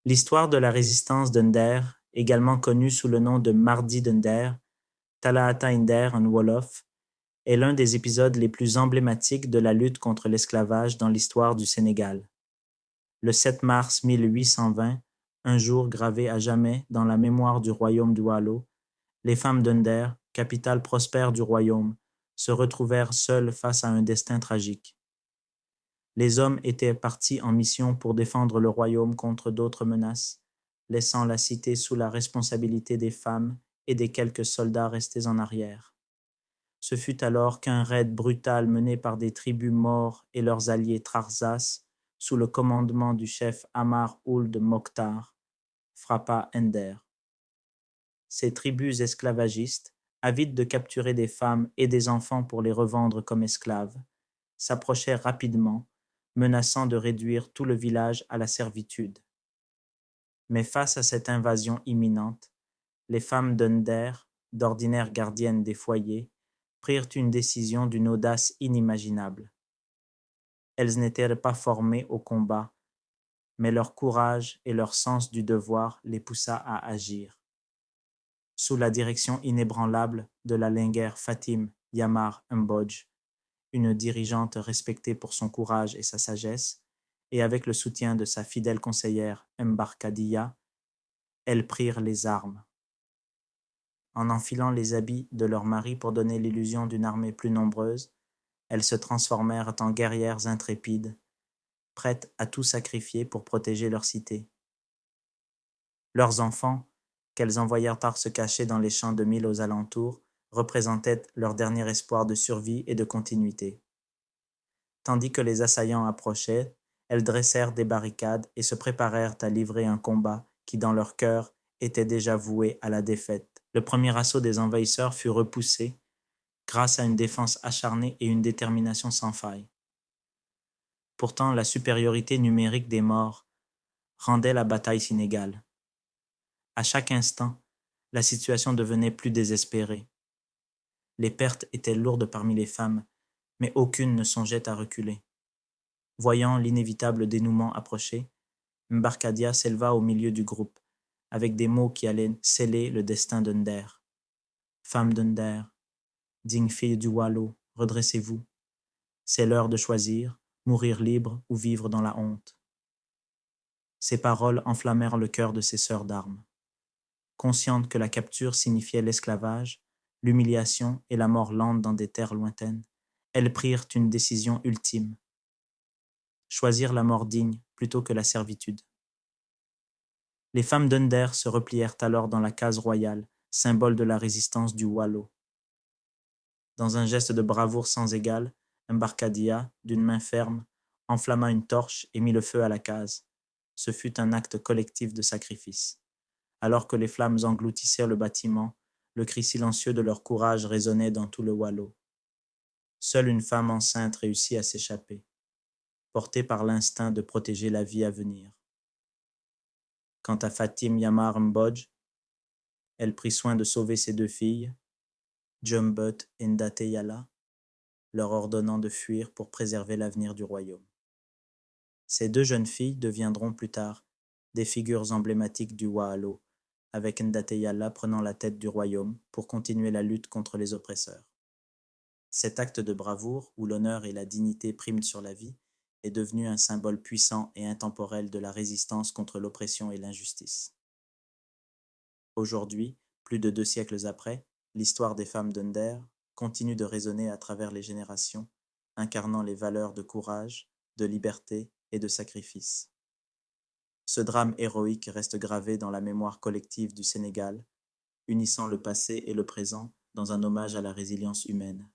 L'histoire de la résistance d'Under, également connue sous le nom de Mardi d'Under, Talaata Inder en wolof, est l'un des épisodes les plus emblématiques de la lutte contre l'esclavage dans l'histoire du Sénégal. Le 7 mars 1820, un jour gravé à jamais dans la mémoire du royaume du Waalo, les femmes d'Under, capitale prospère du royaume, se retrouvèrent seules face à un destin tragique. Les hommes étaient partis en mission pour défendre le royaume contre d'autres menaces, laissant la cité sous la responsabilité des femmes et des quelques soldats restés en arrière. Ce fut alors qu'un raid brutal mené par des tribus Maures et leurs alliés Trarzas, sous le commandement du chef Amar Ould Mokhtar, frappa Ender. Ces tribus esclavagistes, avides de capturer des femmes et des enfants pour les revendre comme esclaves, s'approchèrent rapidement, menaçant de réduire tout le village à la servitude. Mais face à cette invasion imminente, les femmes d'Under, d'ordinaire gardiennes des foyers, prirent une décision d'une audace inimaginable. Elles n'étaient pas formées au combat, mais leur courage et leur sens du devoir les poussa à agir. Sous la direction inébranlable de la linguère Fatim Yamar Mbodj, une dirigeante respectée pour son courage et sa sagesse, et avec le soutien de sa fidèle conseillère Mbarkadiya, elles prirent les armes. En enfilant les habits de leurs maris pour donner l'illusion d'une armée plus nombreuse, elles se transformèrent en guerrières intrépides, prêtes à tout sacrifier pour protéger leur cité. Leurs enfants, qu'elles envoyèrent tard se cacher dans les champs de mil aux alentours, représentaient leur dernier espoir de survie et de continuité. Tandis que les assaillants approchaient, elles dressèrent des barricades et se préparèrent à livrer un combat qui, dans leur cœur, était déjà voué à la défaite. Le premier assaut des envahisseurs fut repoussé grâce à une défense acharnée et une détermination sans faille. Pourtant, la supériorité numérique des morts rendait la bataille inégale. À chaque instant, la situation devenait plus désespérée. Les pertes étaient lourdes parmi les femmes, mais aucune ne songeait à reculer. Voyant l'inévitable dénouement approcher, Mbarkadia s'éleva au milieu du groupe, avec des mots qui allaient sceller le destin d'Under. Femmes d'Under, dignes filles du Waalo, redressez-vous. C'est l'heure de choisir, mourir libre ou vivre dans la honte. Ces paroles enflammèrent le cœur de ses sœurs d'armes. Conscientes que la capture signifiait l'esclavage, l'humiliation et la mort lente dans des terres lointaines, elles prirent une décision ultime. Choisir la mort digne plutôt que la servitude. Les femmes d'Under se replièrent alors dans la case royale, symbole de la résistance du Waalo. Dans un geste de bravoure sans égal, Mbarkadia, d'une main ferme, enflamma une torche et mit le feu à la case. Ce fut un acte collectif de sacrifice. Alors que les flammes engloutissaient le bâtiment, le cri silencieux de leur courage résonnait dans tout le Waalo. Seule une femme enceinte réussit à s'échapper, portée par l'instinct de protéger la vie à venir. Quant à Fatim Yamar Mbodj, elle prit soin de sauver ses deux filles, Jumbut et Ndateyala, leur ordonnant de fuir pour préserver l'avenir du royaume. Ces deux jeunes filles deviendront plus tard des figures emblématiques du Waalo, avec Ndateyala prenant la tête du royaume pour continuer la lutte contre les oppresseurs. Cet acte de bravoure, où l'honneur et la dignité priment sur la vie, est devenu un symbole puissant et intemporel de la résistance contre l'oppression et l'injustice. Aujourd'hui, plus de 2 siècles après, l'histoire des femmes d'Under continue de résonner à travers les générations, incarnant les valeurs de courage, de liberté et de sacrifice. Ce drame héroïque reste gravé dans la mémoire collective du Sénégal, unissant le passé et le présent dans un hommage à la résilience humaine.